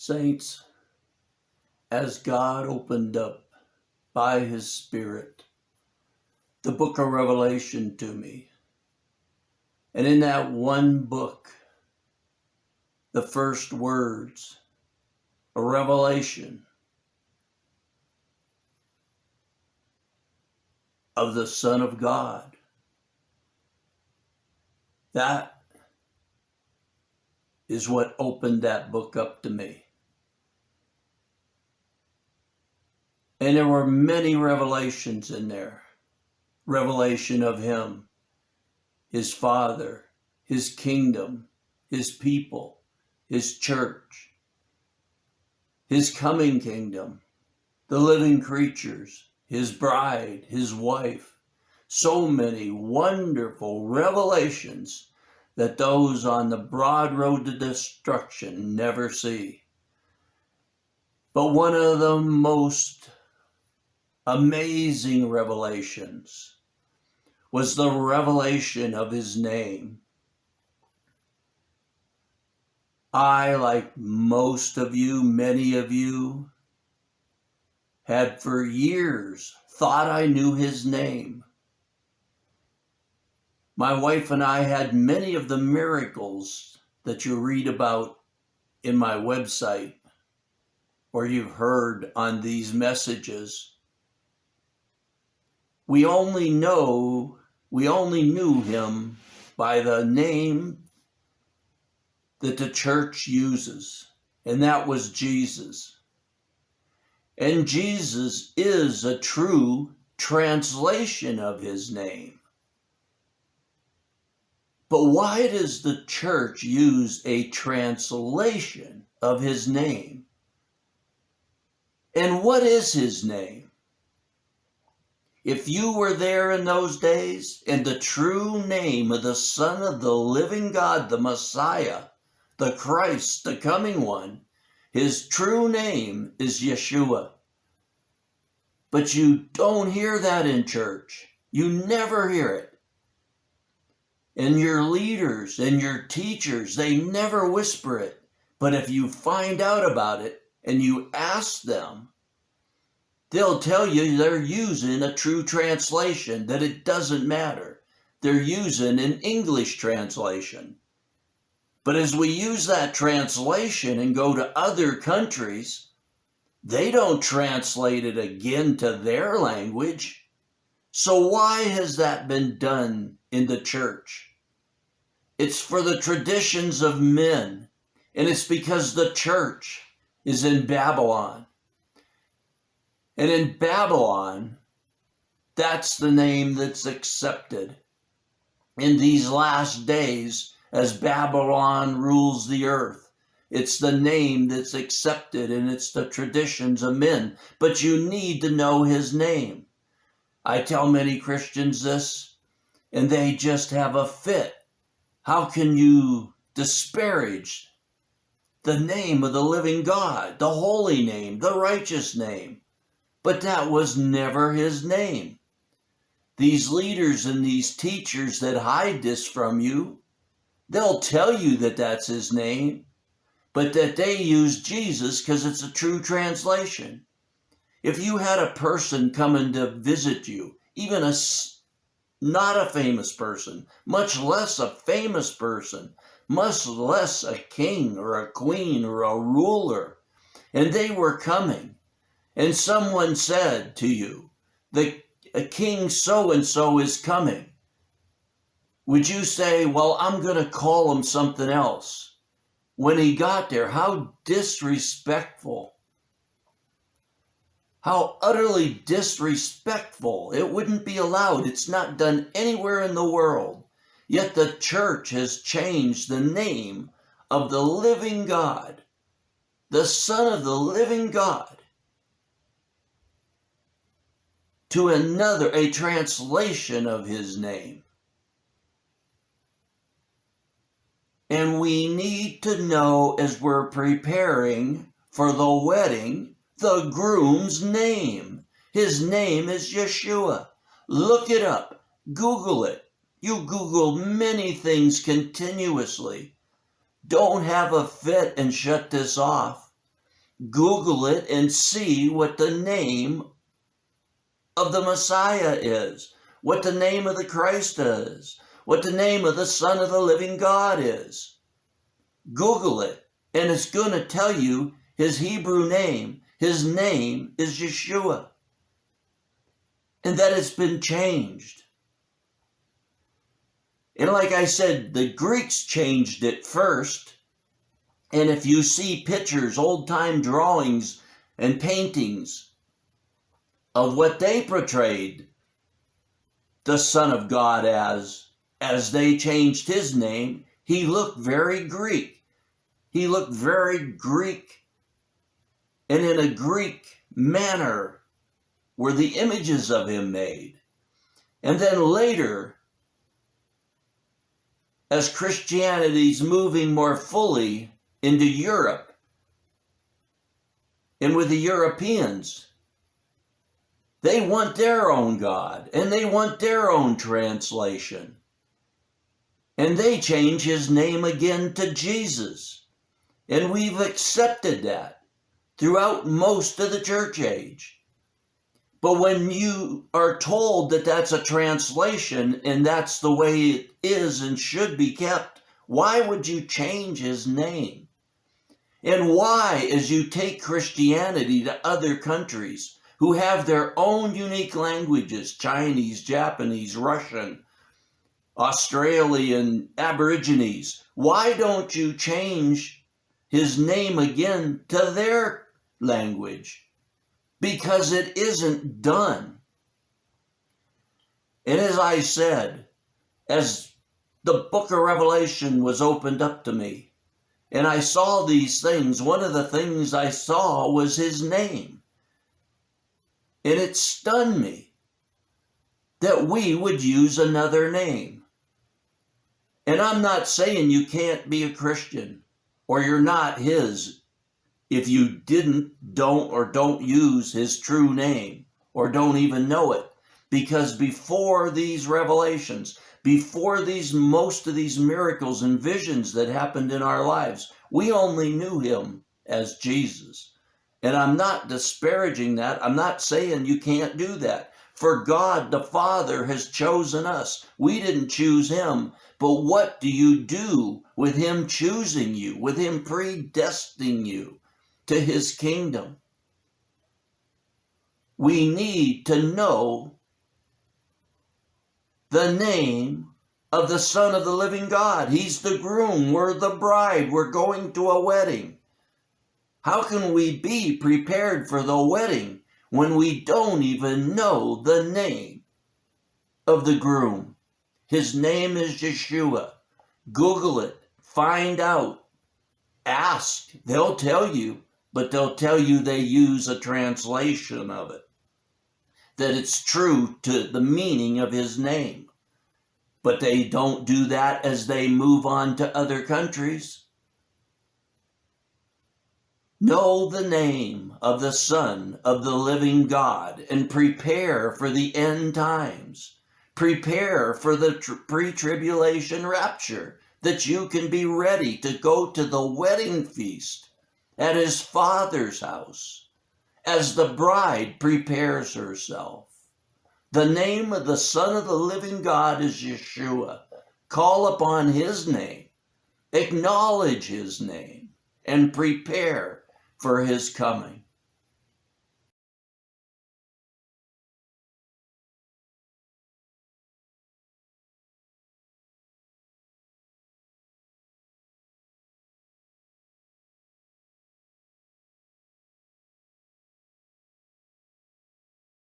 Saints, as God opened up by his Spirit the book of Revelation to me, and in that one book, the first words, a revelation of the Son of God, that is what opened that book up to me. And there were many revelations in there. Revelation of him, his Father, his kingdom, his people, his church, his coming kingdom, the living creatures, his bride, his wife. So many wonderful revelations that those on the broad road to destruction never see. But one of the most amazing revelations was the revelation of his name. I, like most of you, many of you, had for years thought I knew his name. My wife and I had many of the miracles that you read about in my website or you've heard on these messages. We only knew him by the name that the church uses, and that was Jesus. And Jesus is a true translation of his name. But why does the church use a translation of his name? And what is his name? If you were there in those days, and the true name of the Son of the living God, the Messiah, the Christ, the coming one, his true name is Yeshua. But you don't hear that in church. You never hear it. And your leaders and your teachers, they never whisper it. But if you find out about it and you ask them, they'll tell you they're using a true translation, that it doesn't matter. They're using an English translation. But as we use that translation and go to other countries, they don't translate it again to their language. So why has that been done in the church? It's for the traditions of men, and it's because the church is in Babylon. And in Babylon, that's the name that's accepted. In these last days, as Babylon rules the earth, it's the name that's accepted, and it's the traditions of men. But you need to know his name. I tell many Christians this, and they just have a fit. How can you disparage the name of the living God, the holy name, the righteous name? But that was never his name. These leaders and these teachers that hide this from you, they'll tell you that that's his name, but that they use Jesus because it's a true translation. If you had a person coming to visit you, even not a famous person, much less a famous person, much less a king or a queen or a ruler, and they were coming, and someone said to you, the king so-and-so is coming, would you say, well, I'm going to call him something else? When he got there, how disrespectful. How utterly disrespectful. It wouldn't be allowed. It's not done anywhere in the world. Yet the church has changed the name of the living God, the Son of the living God, to a translation of his name. And we need to know, as we're preparing for the wedding, the groom's name. His name is Yeshua. Look it up. Google it. You Google many things continuously. Don't have a fit and shut this off. Google it and see what the name of the Messiah is, what the name of the Christ is, what the name of the Son of the living God is. Google it, and it's going to tell you his Hebrew name. His name is Yeshua, and that it's been changed. And like I said, the Greeks changed it first. And if you see pictures, old-time drawings and paintings of what they portrayed the Son of God as they changed his name, he looked very Greek. He looked very Greek, and in a Greek manner were the images of him made. And then later, as Christianity's moving more fully into Europe, and with the Europeans, they want their own God, and they want their own translation. And they change his name again to Jesus. And we've accepted that throughout most of the church age. But when you are told that that's a translation and that's the way it is and should be kept, why would you change his name? And why, as you take Christianity to other countries who have their own unique languages, Chinese, Japanese, Russian, Australian, Aborigines, why don't you change his name again to their language? Because it isn't done. And as I said, as the book of Revelation was opened up to me, and I saw these things, one of the things I saw was his name. And it stunned me that we would use another name. And I'm not saying you can't be a Christian or you're not his if you don't use his true name or don't even know it. Because before these revelations, before most of these miracles and visions that happened in our lives, we only knew him as Jesus. And I'm not disparaging that. I'm not saying you can't do that. For God the Father has chosen us. We didn't choose him. But what do you do with him choosing you, with him predestining you to his kingdom? We need to know the name of the Son of the living God. He's the groom. We're the bride. We're going to a wedding. How can we be prepared for the wedding when we don't even know the name of the groom? His name is Yeshua. Google it. Find out. Ask. They'll tell you, but they'll tell you they use a translation of it, that it's true to the meaning of his name. But they don't do that as they move on to other countries. Know the name of the Son of the living God and prepare for the end times. Prepare for the pre-tribulation rapture, that you can be ready to go to the wedding feast at his Father's house as the bride prepares herself. The name of the Son of the living God is Yeshua. Call upon his name, acknowledge his name, and prepare for his coming.